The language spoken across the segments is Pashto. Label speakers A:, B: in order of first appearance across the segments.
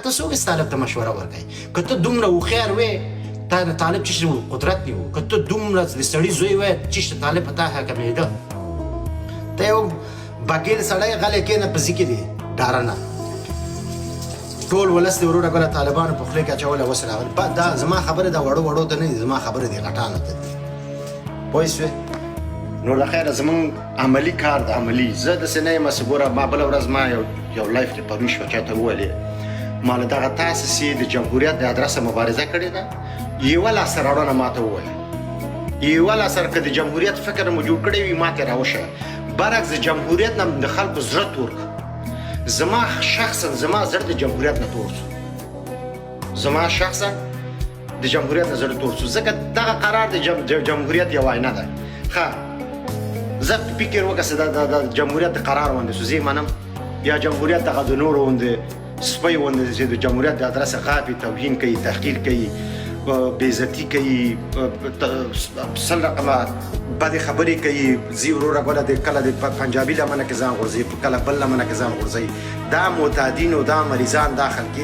A: ته څوک یې طالب ته مشوره ورکوي؟ که ته دومره هوښیار وې تا طالب چشته قدرت نیو، که ته دومره د سړي زوی وې چشته طالب په تا حاکمېده. ته یو بګیر سړی غلی کېنه په ځي کې دی ډاره نه، ټول ولس دې وروره ګله طالبانو په خولې کې اچولی اوس راغلي. دا زما خبرې دا وړو وړو ته نه دي، زما خبرې دي غټانو ته دي. پوه شوې؟ نو له خیره زمونږ عملي کار د عملي زه داسې نه یم چې ګوره ما بله ورځ ما یو لایف کې پرون شپه چاته وویلې ما له دغه تاسې چې د جمهوریت د ادرسه مبارزه کړې ده یوه لاسته راوړنه ما ته ووایه، یوه لاسته که د جمهوریت فکر مو جوړ کړی وي ما ته راوښیه. برعکس د جمهوریت نه د خلکو زړه تور کړه. زما شخصا زما زړه د جمهوریت نه تور شو، زما شخصا د جمهوریت نه زړه تور شو، ځکه دغه قرار د جمهوریت یو آینه ده. ښه زه فکر وکړه چې د جمهوریت د قرار غوندې سو زه یې منم، یا جمهوریت دغه د نورو غوندې سپی غوندې چې د جمهوریت د ادرسه غاپي، توهین کوي، تحقیر کوي، بېعزتي کوي، سل رقمه بدې خبرې کوي، ځي وروره ګوله د کله د پنجابي لمنه کې ځان غورځوي، کله بل لمنه کې ځان غورځوي. دا معتادین او دا مریضان دا خلک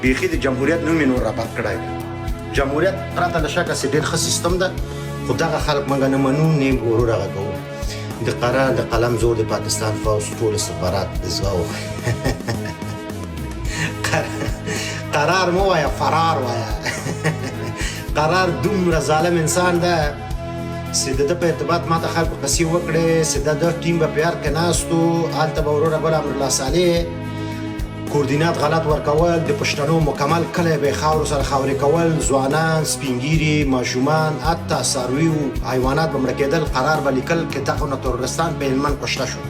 A: بیخي د جمهوریت نوم یې نور رابط کړی دی. جمهوریت پرته له شکه چې ډېر ښه سیستم ده، خو دغه خلک موږ نه منو، نه ورور هغه کوو. د قرار د قلم زور د پاکستان فوج ټول سفارات دزغاو قرار مو وایه فرار وایه قرار دومره ظالم انسان ده چې د ده په ارتباط ما ته خلکو قصې وکړې چې د ټیم به پیار کې ناست و، هلته به وروره ګل امرالله صالح کوردینات غلط ورکول، د پښتنو مکمل کلی به یې خاورو سره خاورې کول، ځوانان، سپینګیري، ماشومان، حتی څاروي و حیوانات به مړه کېدل. قرار به لیکل که دغه ترورستان په هلمند کشته شو.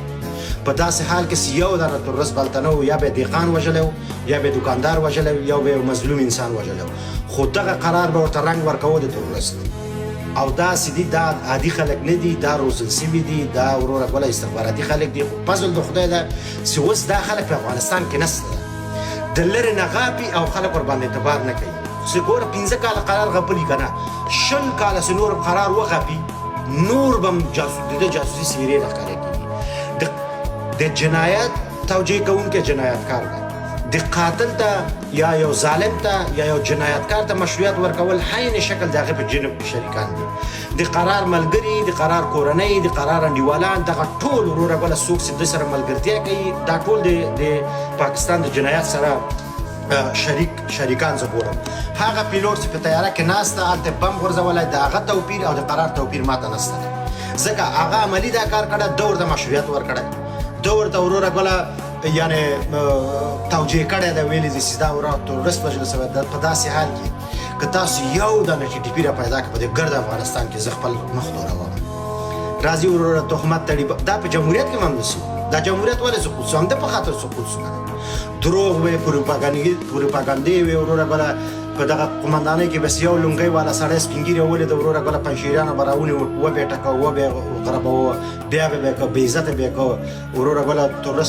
A: په داسې حال کې چې یو دغه ترورست بلته نه و، یا به یې دهقان وژلی و، یا به یې دوکاندار وژلی و، یا به یو مظلوم انسان وژلی و، خو دغه قرار به ورته رنګ ورکوه د ترورست. او داسې دي، دا عادي خلک نه دي، دا روزل سوي دي، دا وروره ګوله استخباراتي خلک دي. خو فضل د خدای ده چې اوس دا خلک په افغانستان کې نشته ده، د لرې نه غاپي او خلک ورباندې اعتبار نه کوي. چې ګوره 15 کاله قرار غپلي که نه، 20 کاله چې نور قرار وغپي نور به د ده جاسوسي څېرې راښکاره کېږي. د جنایت توجیه کوونکی جنایتکار ده، د قاتل ته یا یو ظالم ته یا یو جنایتکار ته مشروعیت ورکول حین شکل د هغې په جرم کې شریکان دي. د قرار ملګري، د قرار کورنۍ، د قرار انډیوالان، دغه ټول وروره بله څوک چې دوی سره ملګرتیا کوي، دا ټول د پاکستان د جنایت سره شریکان زه ګورم. هغه پیلوټ چې په تیاره کې ناست ده هلته بم غورځولی، د هغه توپیر او د قرار توپیر ماته نشته دی، ځکه هغه عملي دا کار کړی، ده ورته مشروعیت ورکړی، ده ورته وروره ګوله یعنې توجیه کړی ده، ویلي دي چې دا وروره ترورست وژل شوی ده. په داسې حال کې که تاسو یو دانه ټي ټي پي را پیدا کړه په دې ګرد افغانستان کې، زه خپل مخ توروم. راځي وروره تهمت تړي، دا په جمهوریت کې هم همداسې و. دا جمهوریت ولې سقوط شو؟ همده په خاطر سقوط شو. دروغ وې، پروپاګانډې وې، وروره ګوله په دغه قمندانۍ کې بس یو لونګۍ والا سړی سپینګیري ولید، وروره ګوله پنجشیریانو به راونیو، و به یې ټکوه، و به یې غربوه، بیا به یې که بې عزته به یې که وروره ګوله ترورست